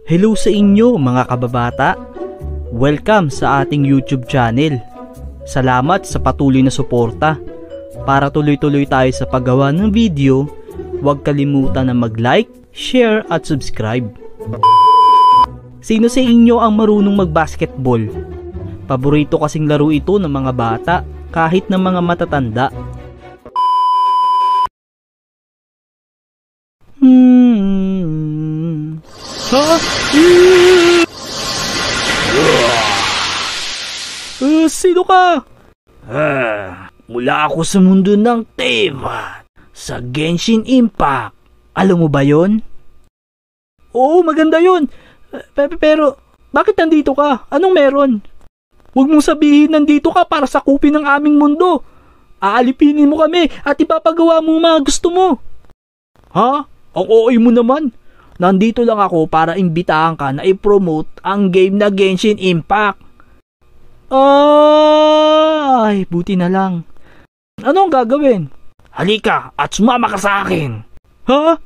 Hello sa inyo mga kababata. Welcome sa ating YouTube channel. Salamat sa patuloy na suporta. Para tuloy-tuloy tayo sa paggawa ng video, huwag kalimutan na mag-like, share at subscribe. Sino sa inyo ang marunong mag-basketball? Paborito kasing laro ito ng mga bata kahit ng mga matatanda. Sino ka? Mula ako sa mundo ng Teyvat sa Genshin Impact. Alam mo ba yon? Oo, maganda yun. Pero bakit nandito ka? Anong meron? Huwag mong sabihin nandito ka para sakupin ang aming mundo. Aalipinin mo kami at ipapagawa mo mga gusto mo. Ha? Ang OA mo naman. Nandito lang ako para imbitahan ka na i-promote ang game na Genshin Impact. Ay, buti na lang. Ano ang gagawin? Halika at sumama ka sa akin. Ha?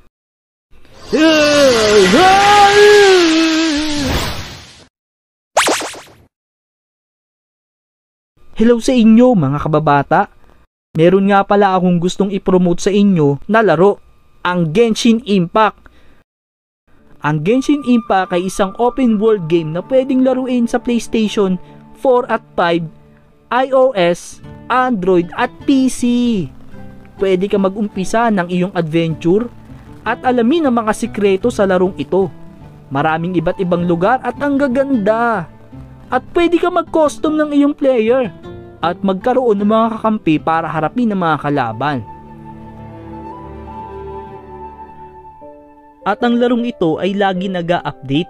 Hello sa inyo mga kababata. Meron nga pala akong gustong i-promote sa inyo na laro, ang Genshin Impact. Ang Genshin Impact ay isang open world game na pwedeng laruin sa PlayStation 4 at 5, iOS, Android at PC. Pwede ka mag-umpisa ng iyong adventure at alamin ang mga sikreto sa larong ito. Maraming iba't ibang lugar at ang gaganda. At pwede ka mag-custom ng iyong player at magkaroon ng mga kakampi para harapin ang mga kalaban. At ang larong ito ay lagi nag-a-update.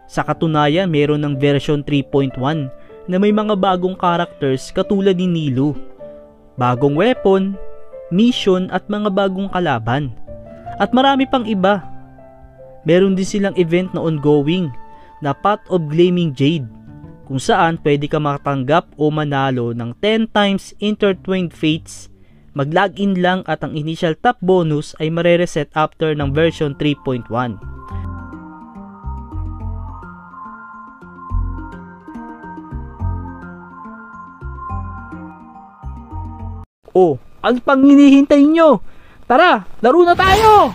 Sa katunayan, meron ng version 3.1 na may mga bagong characters katulad ni Nilou, bagong weapon, mission at mga bagong kalaban. At marami pang iba. Meron din silang event na ongoing na Path of Gleaming Jade, kung saan pwede ka makatanggap o manalo ng 10 times Intertwined Fates. Mag-login lang at ang initial top bonus ay marereset after ng version 3.1. Oh, ano pang hinihintay nyo? Tara, laro na tayo!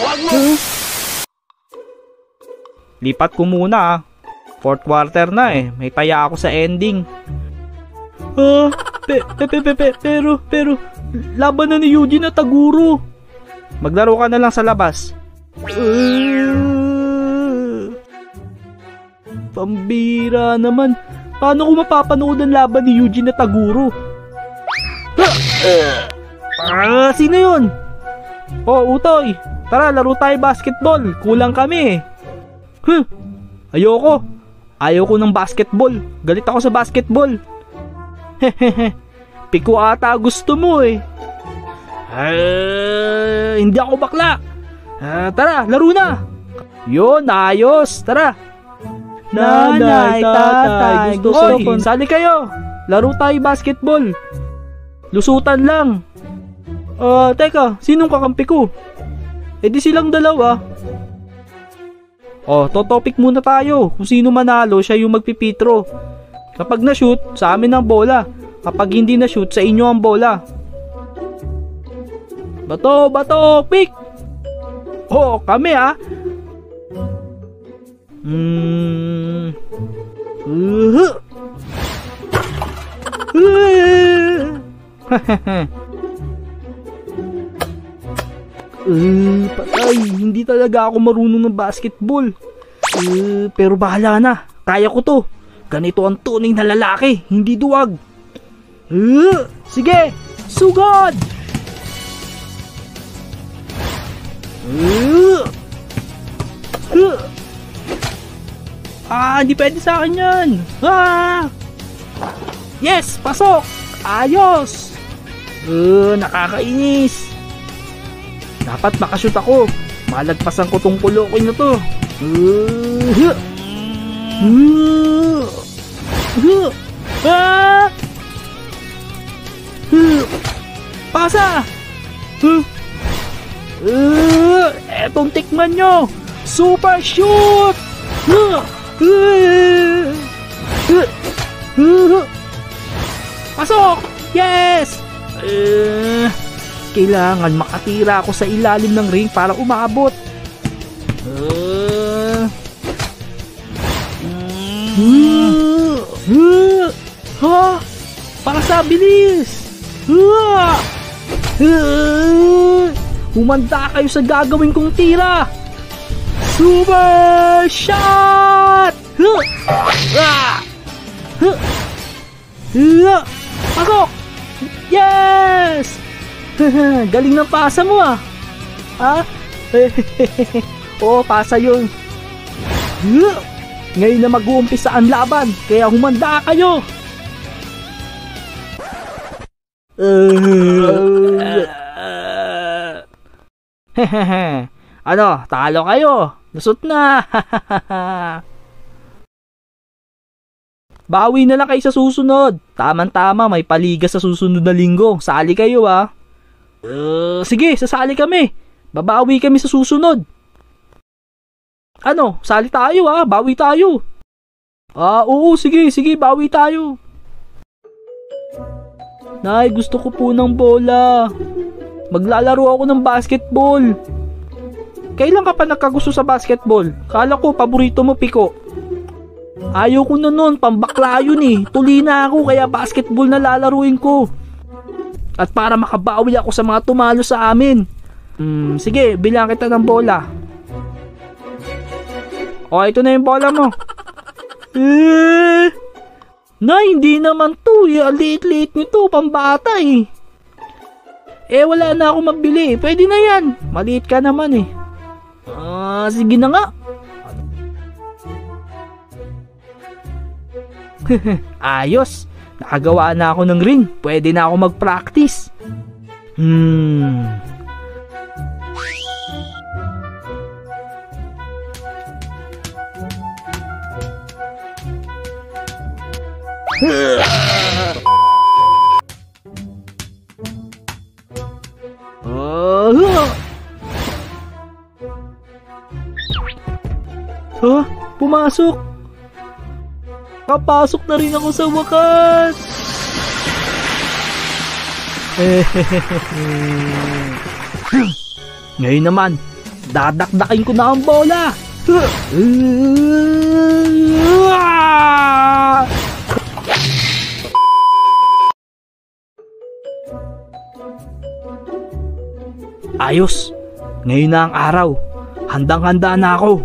Wag mo! Lipat ko muna. Fourth quarter na eh. May taya ako sa ending. Pero laban na ni Yuji na Taguro. Maglaro ka na lang sa labas. Pambira naman. Paano ko mapapanood ang laban ni Yuji na Taguro? Sino yun? Oh, Utoy. Tara, laro tayo basketball. Kulang kami eh. Ayoko ng basketball. Galit ako sa basketball. Piko ata gusto mo eh. Hindi ako bakla. Tara, laro na. Yun, ayos. Tara. Nanay, tatay, gusto ko. Sali kayo. Laro tayo basketball. Lusutan lang. Teka, sinong kakampi ko? Di silang dalawa. Topic muna tayo. Kung sino manalo, siya yung magpipitro. Kapag na-shoot, sa amin ang bola. Kapag hindi na-shoot, sa inyo ang bola. Bato, pick! Kami ah. Patay, hindi talaga ako marunong ng basketball. Pero bahala na, kaya ko to. Ganito ang tunay na lalaki, hindi duwag. Sige, sugod! Hindi pwede sa akin yan. Yes, pasok! Ayos! Nakakainis. Dapat makashoot ako. Malagpasan ko tong kulokoy na to. pasa! Etong tikman nyo! Super shoot! Pasok! Yes! Kailangan makatira ako sa ilalim ng ring para umabot. Ha? Para sa bilis! Humanda kayo sa gagawin kong tira! Super shot! Pasok! Yes! Galing ng pasa mo ah! Ha? Oo, pasa yun. Ngayon na mag-uumpisa ang laban, kaya humanda kayo! Ano, talo kayo? Lusot na! Bawi na lang kayo sa susunod. Tama-tama, may paliga sa susunod na linggo. Sali kayo ah. Sige, sasali kami. Babawi kami sa susunod. Ano, sali tayo ah. Bawi tayo. Oo, sige, bawi tayo. Nay, gusto ko po ng bola. Maglalaro ako ng basketball. Kailan ka pa nagkagusto sa basketball? Kala ko paborito mo piko. Ayaw ko na nun, pambakla yun eh. Tuli na ako kaya basketball na lalaruin ko. At para makabawi ako sa mga tumalo sa amin. Sige, bilang kita ng bola. O, ito na yung bola mo. Na, hindi naman to. Liit-liit nito, pambata eh. Wala na ako mabili. Pwede na yan. Maliit ka naman eh. Sige na nga. Ayos. Nakagawa na ako ng ring. Pwede na ako mag-practice. Pumasok. Kapasok na rin ako sa wakas. Ngayon naman, dadakdakin ko na ang bola. Ayos. Ngayon na ang araw. Handang-handa na ako.